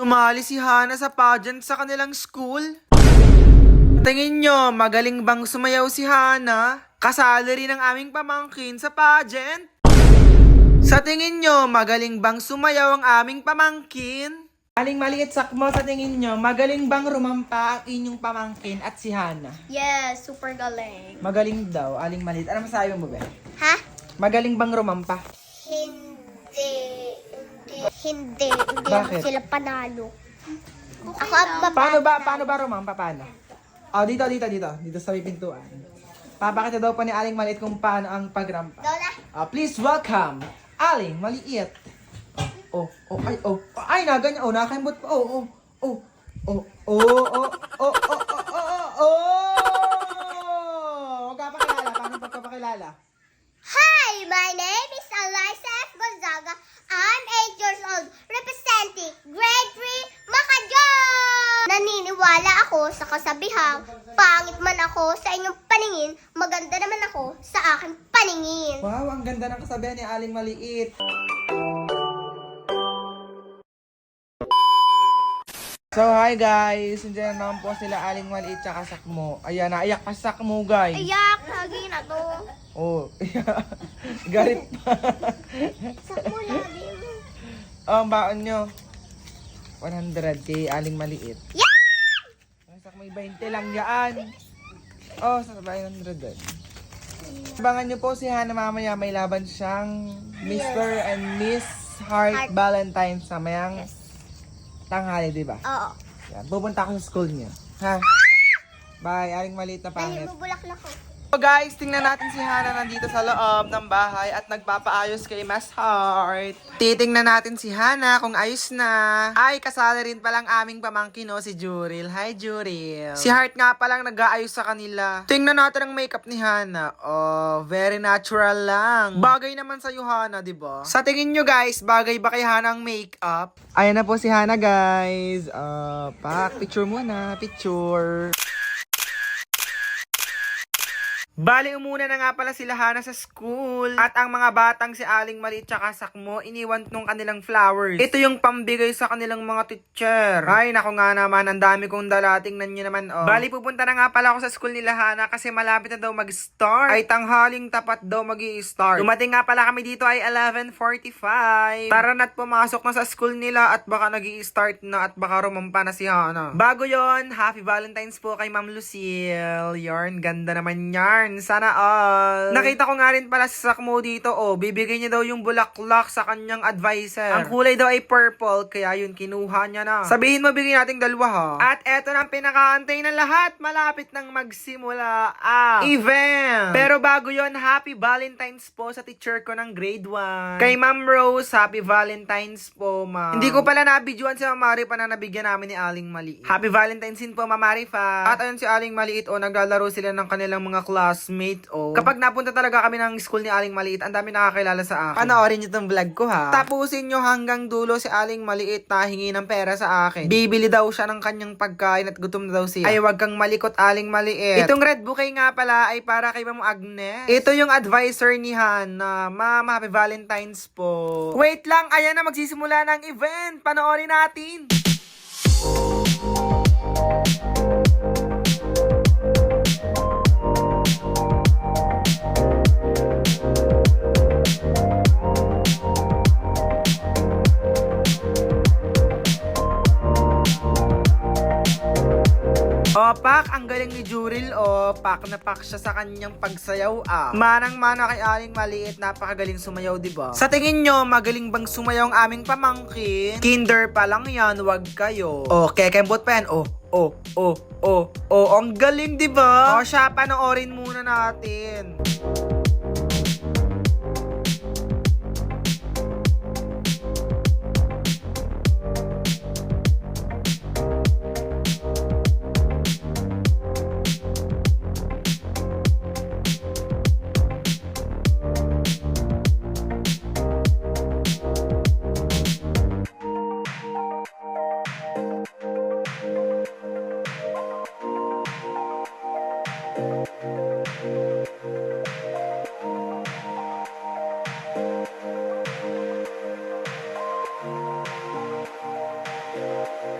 Sumali si Hana sa pageant sa kanilang school. Tingin nyo, magaling bang sumayaw si Hana? Kasali rin ang aming pamangkin sa pageant. Sa tingin nyo, magaling bang sumayaw ang aming pamangkin? Aling maliit sakmo, sa tingin nyo, magaling bang rumampa ang inyong pamangkin at si Hana? Yes, super galing. Magaling daw, aling maliit. Ano masabi mo ba? Ha? Magaling bang rumampa? Hindi Bakit? sila panalo. Ako ang baba. Paano ba rumampa? Paano? Oh, dito sa may pintuan. Papakita daw pa ni Aling Maliit kung paano ang pagrampa. Lola. Please welcome, Aling Maliit. Ay, na, ganyan. Nakakaimbot pa. Magpapakilala. Paano pagpapakilala? Hi, my name is Eliza F. Gonzaga. I'm 8 years old, representing grade 3, Makajon! Naniniwala ako sa kasabihang, pangit man ako sa inyong paningin, maganda naman ako sa aking paningin. Wow, ang ganda ng kasabihan ni Aling Maliit. So, hi guys! Nandiyan naman po sila Aling Maliit tsaka Sakmo. Ayan, naiyak pa si Sakmo, guys. Iyak, lagi na to. Oh, galit pa. Sakmo lagi. Ang baon nyo. 100 kay Aling Maliit. Yeah! Ang Sakmo, 20 lang yan. Oh, sa 100 doon. Abangan nyo po si Hana mamaya. May laban siyang Mr. and Miss Heart Valentine's sa mayang tanghali, di ba? Oo. Yan. Pupunta ako sa school niya. Ha? Bye, Aling Maliit na Dahil pangit. bubulak na ko. So guys, tingnan natin si Hana nandito sa loob ng bahay at nagpapaayos kay Miss Heart. Titingnan natin si Hana kung ayos na. Ay, kasali rin palang aming pamangkin, si Juril. Hi, Juril. Si Heart nga palang nag-aayos sa kanila. Tingnan natin ang makeup ni Hana. Oh, very natural lang. Bagay naman sa Hana, di ba? Sa tingin nyo guys, bagay ba kay Hana ang makeup? Ayan na po si Hana guys. Picture muna. Picture. Bali, umuna na nga pala sila Hana sa school. At ang mga batang si Aling Maliit tsaka Sakmo, iniwan nung kanilang flowers. Ito yung pambigay sa kanilang mga teacher. Ay, naku nga naman, ang dami kong dala. Tingnan nyo naman, oh. Bali, pupunta na nga pala ako sa school nila Hana kasi malapit na daw mag-start. Ay, tanghaling tapat daw mag-i-start. Dumating nga pala kami dito ay 11:45. Tara na't pumasok na sa school nila at baka nag-i-start na at baka rumampa na si Hana. Bago yon, Happy Valentine's po kay Ma'am Lucille. Yarn, ganda naman yarn. Sana all. Nakita ko nga rin pala si Sakmo dito, bibigay niya daw yung bulaklak sa kanyang advisor. Ang kulay daw ay purple, kaya yun kinuha niya na. Sabihin mo, bigyan nating dalawa ha. At eto na ang pinakaantay ng lahat, malapit nang magsimula ang event. Pero bago yon, Happy Valentine's po sa teacher ko ng grade 1. Kay Ma'am Rose, Happy Valentine's po, ma'am. Hindi ko pala nabidyoan si Ma'am Mari pa na nabigyan namin ni Aling Maliit. Happy Valentine's din po, Ma'am Mari fa. At ayun si Aling Maliit, naglalaro sila ng kanilang mga classmate, Kapag napunta talaga kami ng school ni Aling Maliit, ang dami nakakilala sa akin. Panoorin nyo tong vlog ko ha. Tapusin nyo hanggang dulo si Aling Maliit na hingi ng pera sa akin. Bibili daw siya ng kanyang pagkain at gutom na daw siya. Ay, wag kang malikot, Aling Maliit. Itong red bouquet nga pala ay para kay Ma'am Agnes. Ito yung advisor ni Hana. Ma'am, Happy Valentine's po. Wait lang, ayan na, magsisimula ng event. Panoorin natin. Pak, ang galing ni Juril, pak na pak siya sa kanyang pagsayaw, Manang-mana kay Aling Maliit, napakagaling sumayaw, diba? Sa tingin nyo, magaling bang sumayaw ang aming pamangkin? Kinder pa lang yan, wag kayo. Kekembot pa yan, ang galing, diba? Siya, panoorin muna natin. Tuwang-tuwa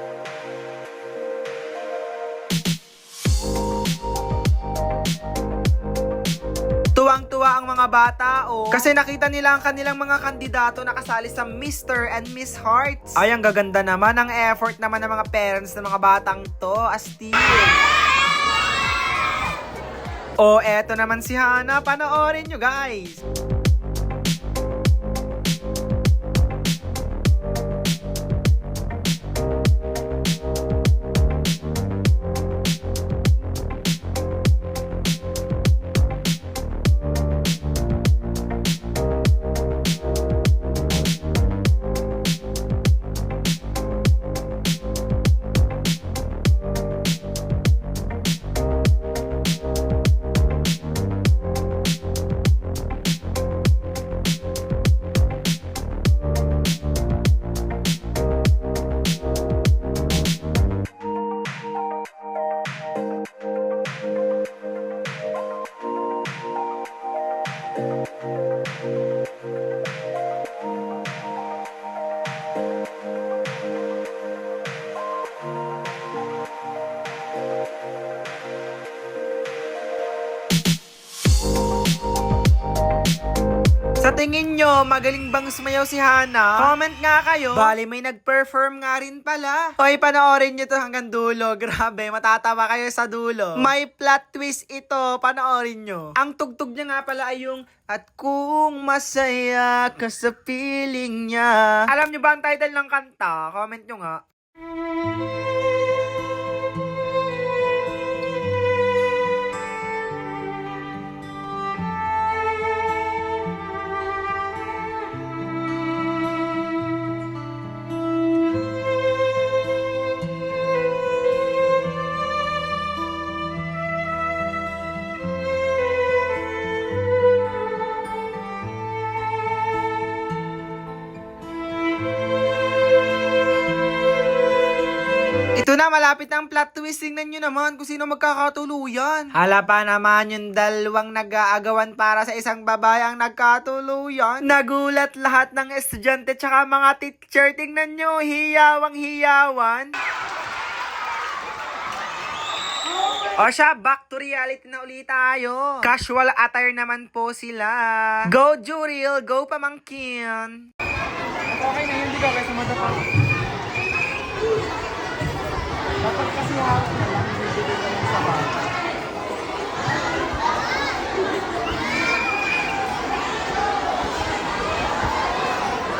ang mga bata, kasi nakita nila ang kanilang mga kandidato na kasali sa Mr. and Miss Hearts. Ay, ang gaganda naman ang effort naman ng mga parents ng mga batang to, astig. Eto naman si Hana, panoorin nyo guys. Sa tingin nyo, magaling bang sumayaw si Hana? Comment nga kayo. Bali, may nag-perform nga rin pala. Hoy, panoorin nyo to hanggang dulo. Grabe, matatawa kayo sa dulo. May plot twist ito. Panoorin nyo. Ang tugtog niya nga pala ay yung "At kung masaya ka sa piling niya." Alam nyo ba ang title ng kanta? Comment nyo nga. Ito na, malapit na ang plot twist. Tingnan nyo naman kung sino magkakatuluyan. Hala pa naman yung dalawang nag-aagawan para sa isang babae ang nagkatuluyan. Nagulat lahat ng estudyante tsaka mga teacher. Tingnan nyo, hiyawang hiyawan. O siya, back to reality na ulit tayo. Casual attire naman po sila. Go Juril, go pamangkin. Okay na, hindi ka kasi matapang. Dapat kasi hawak na lang, bibigay ka lang sa bata.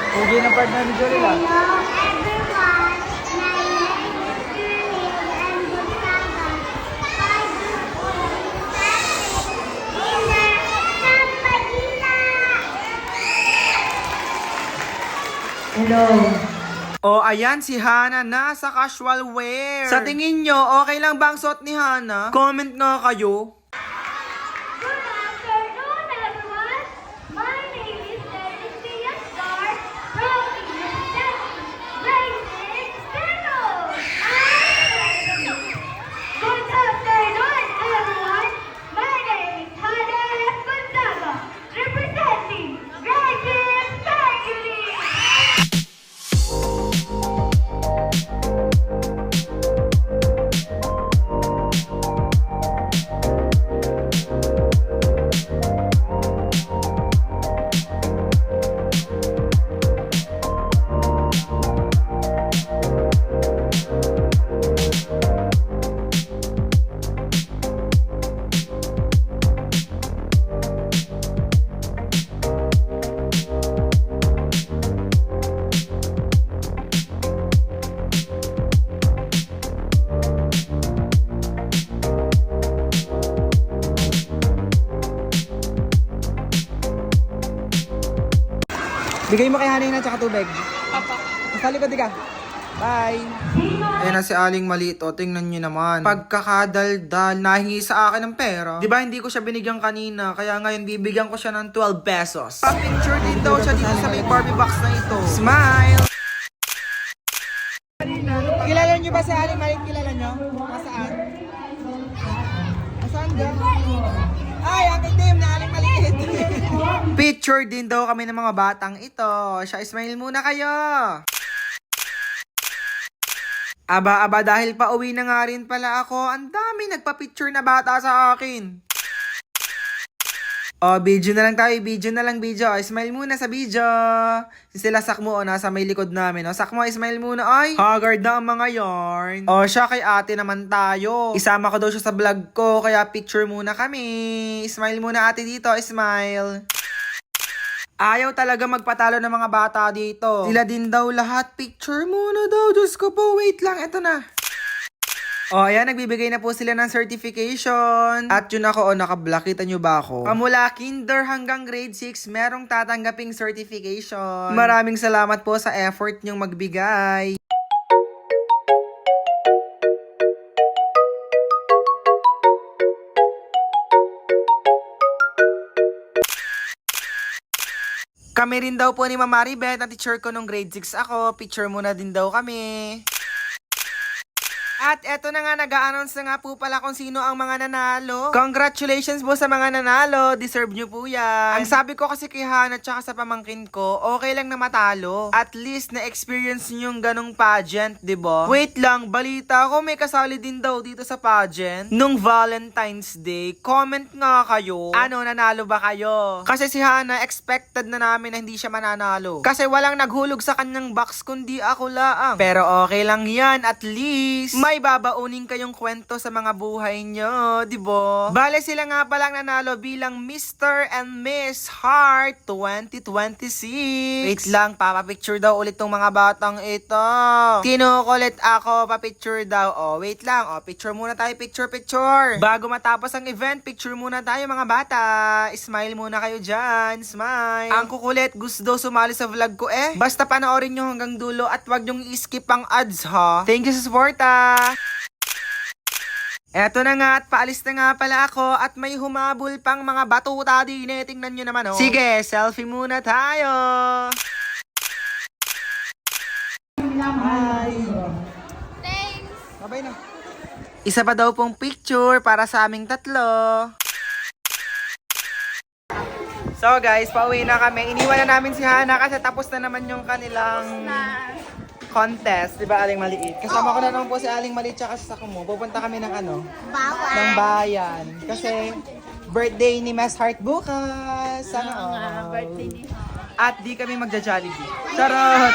Huwag na partner ni Jory lang. Hello everyone, my name is Juril and Gonzaga. Hello. O, ayan si Hana na sa casual wear. Sa tingin nyo, okay lang ba ang suot ni Hana? Comment nga kayo. Good afternoon, everyone. My name is Cecilia Star from grade 6 Penos. Good afternoon, everyone. My name is Hana F. Gonzaga, representing grade 6 Tagili. Bigay mo kay Hana na tsaka tubig. Papa. Sa likod ka. Bye. Ayan na si Aling Maliit. O, tingnan nyo naman. Pagkakadaldal, nahingi sa akin ng pera. Di ba hindi ko siya binigyan kanina? Kaya ngayon bibigyan ko siya ng 12 pesos. Pa-picture din daw siya dito sa may Barbie box na ito. Smile! Kilala nyo ba si Aling Maliit? Kilala nyo? Nasaan? Nasaan ba? Ay, ang itim na Aling Maliit. Picture din daw kami ng mga batang ito. Siya, smile muna kayo. Aba, dahil pauwi na nga rin pala ako, ang dami nagpa-picture na bata sa akin. Oh, video na lang tayo. Video. Smile muna sa video. Sila Sakmo, nasa may likod namin. Sakmo, smile muna. Ay, haggard na ang mga yarn. Siya kay ate naman tayo. Isama ko daw siya sa vlog ko, kaya picture muna kami. Smile muna ate dito, smile. Ayaw talaga magpatalo ng mga bata dito. Sila din daw lahat. Picture muna daw. Diyos ko po, wait lang. Ito na. Ayan, nagbibigay na po sila ng certification. At yun ako, naka-block. Kita nyo ba ako? Pamula kinder hanggang grade 6, merong tatanggaping certification. Maraming salamat po sa effort nyong magbigay. Kami rin daw po ni Mama Maribeth, na teacher ko nung grade 6 ako. Picture muna din daw kami. At eto na nga, nag-a-announce na nga po pala kung sino ang mga nanalo. Congratulations po sa mga nanalo. Deserve nyo po yan. Ang sabi ko kasi kay Hana tsaka sa pamangkin ko, okay lang na matalo. At least na-experience nyo yung ganong pageant, diba? Wait lang, balita ko may kasali din daw dito sa pageant. Nung Valentine's Day, comment nga kayo. Ano, nanalo ba kayo? Kasi si Hana, expected na namin na hindi siya mananalo. Kasi walang naghulog sa kanyang box kundi ako laang. Pero okay lang yan, at least may babaunin kayong kwento sa mga buhay nyo, diba? Bale sila nga palang nanalo bilang Mr. and Miss Heart 2026. Wait lang, papapicture daw ulit tong mga batang ito. Kinukulit ako, papicture daw. Wait lang, picture muna tayo, picture. Bago matapos ang event, picture muna tayo mga bata. Smile muna kayo dyan, smile. Ang kukulit, gusto daw sumali sa vlog ko Basta panoorin nyo hanggang dulo at wag nyong i-skip ang ads ha. Thank you sa suporta. Eto na nga at paalis na nga pala ako at may humabol pang mga batuta din tingnan nyo naman Sige, selfie muna tayo. Hi. Thanks! Babay na. Isa pa daw pong picture para sa aming tatlo. So guys, pauwi na kami. Iniwan na namin si Hana kasi tapos na naman yung kanilang contest, di ba, Aling Maliit? Kasama ko na naman po si Aling Maliit tsaka si Sakmo. Pupunta kami ng Bawal! ng bayan. Kasi birthday ni Miss Heart bukas. Sana birthday ni At di kami magja-Jollibee. Charot!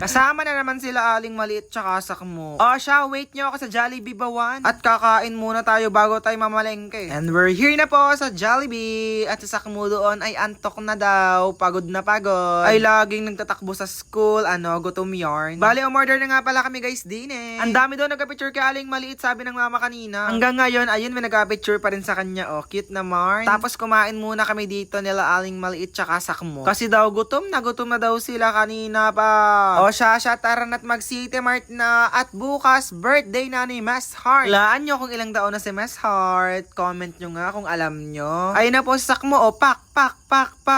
Kasama na naman sila Aling Maliit tsaka Sakmo. Siya, wait nyo ako sa Jollibee Bawan. At kakain muna tayo bago tayo mamalengke. And we're here na po sa Jollibee. At si Sakmo doon ay antok na daw. Pagod na pagod. Ay laging nagtatakbo sa school. Gutom yarn. Bale, umorder na nga pala kami guys din Ang dami daw nagka-picture kay Aling Maliit, sabi ng mama kanina. Hanggang ngayon, ayun, may nagka-picture pa rin sa kanya. Cute naman. Tapos kumain muna kami dito nila Aling Maliit tsaka Sakmo. Kasi daw gutom na daw sila kanina pa. Siya, tara na't mag-City Mart na. At bukas, birthday na ni Miss Heart. Laan nyo kung ilang taon na si Miss Heart. Comment nyo nga kung alam nyo. Ay na po, Sakmo, pak.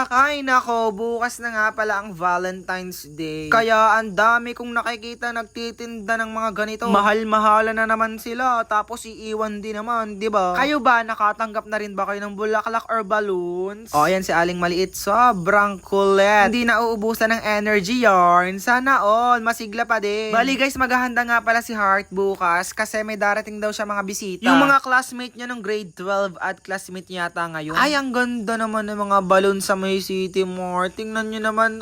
Ay nako, bukas na nga pala ang Valentine's Day. Kaya ang dami kong nakikita nagtitinda ng mga ganito. Mahal-mahala na naman sila. Tapos iiwan din naman, di ba? Kayo ba, nakatanggap na rin ba kayo ng bulaklak or balloons? Ayan si Aling Maliit. Sobrang kulit. Hindi na uubusan ng energy yarn. Sana all, masigla pa din. Bali guys, maghahanda nga pala si Heart bukas kasi may darating daw siya mga bisita. Yung mga classmate niya nung grade 12 at classmate niya yata ngayon. Ay, ang ganda naman ng mga balloon sa may City Mart. Tingnan nyo naman,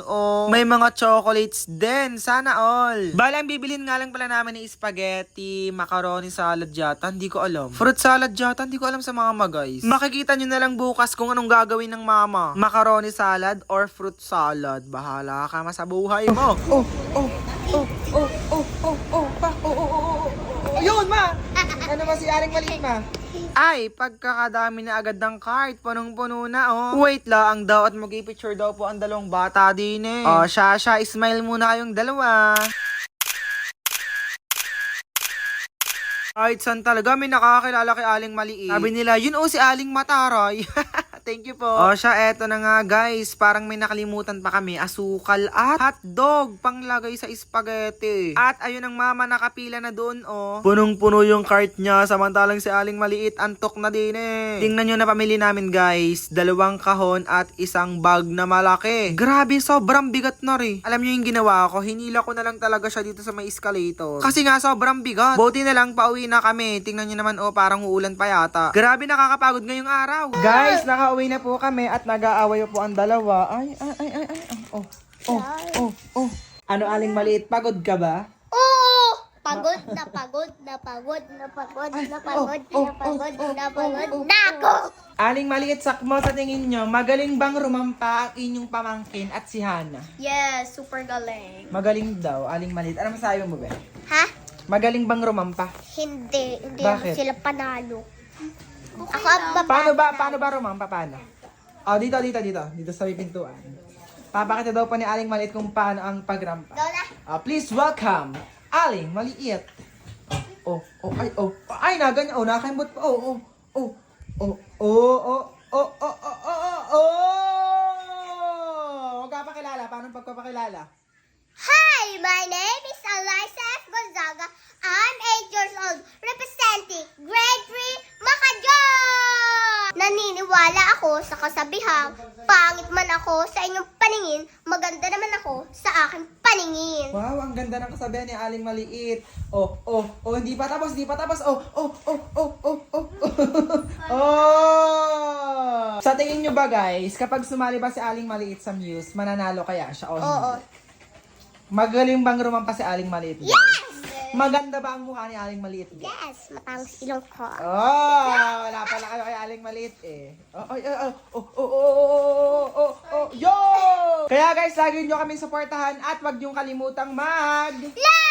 may mga chocolates din. Sana all. Bali, ang bibilhin nga lang pala namin ni spaghetti, macaroni salad yata. Hindi ko alam. Fruit salad yata. Hindi ko alam sa mama, guys. Makikita nyo na lang bukas kung anong gagawin ng mama. Macaroni salad or fruit salad. Bahala ka sa buhay mo. Yun, ma! Ano ba si Aling Maliit, ma? Ay, pagkakadami na agad ng cart, punong-puno na, Wait lang daw at mag-i-picture daw po ang dalawang bata din siya, smile muna kayong dalawa. Kahit saan talaga may nakakilala kay Aling Maliit. Sabi nila, yun si Aling Mataray. Thank you po. O siya, eto na nga guys. Parang may nakalimutan pa kami. Asukal at hotdog. Panglagay sa spaghetti. At ayun ang mama nakapila na doon oh. Punong-puno yung cart niya. Samantalang si Aling Maliit antok na din eh. Tingnan nyo na pamili namin guys. 2 kahon at isang bag na malaki. Grabe, sobrang bigat na rin. Alam nyo yung ginawa ko? Hinila ko na lang talaga siya dito sa may escalator. Kasi nga sobrang bigat. Buti na lang pauwi na kami. Tingnan nyo naman oh, parang uulan pa yata. Grabe, nakakapagod ngayong araw. Guys, nakauwi na po kami at nag-aaway po ang dalawa. Ay. Oh. Ano, Aling Maliit, pagod ka ba? Oo! Pagod na pagod na pagod na pagod na pagod na pagod na pagod na ako! Aling Maliit, sakmo sa tingin nyo, magaling bang rumampa ang inyong pamangkin at si Hana? Yes, super galing. Magaling daw, Aling Maliit. Ano masabi mo ba? Ha? Magaling bang rumampa? Hindi Bakit? sila panalo. Ako ang Paano ba rumampa? Paano? Oh, dito sa may pintuan. Papakita daw pa ni Aling Maliit kung paano ang pagrampa. Lola, Please welcome Aling Maliit. Ay, na ganyan. Nakakaimbot pa. Huwag ka pakilala. Paano pagpapakilala? hi! My name is Eliza F. Gonzaga. I'm 8 years old, representing Grade 3 Makajon! Naniniwala ako sa kasabihang, pangit man ako sa inyong paningin, maganda naman ako sa aking paningin. Wow, ang ganda ng kasabihan ni Aling Maliit. Hindi pa tapos. Sa tingin nyo ba guys, kapag sumali ba si Aling Maliit sa Muse, mananalo kaya siya o hindi? Oo. Magaling bang rumampa si Aling Maliit guys? Yes! Maganda ba ang mukha ni Aling Maliit guys? Yes! Matangos ilong ko. Wala pala kayo kay Aling Maliit eh. Yo! Kaya guys, lagi nyo kami supportahan at wag nyo kalimutang Like!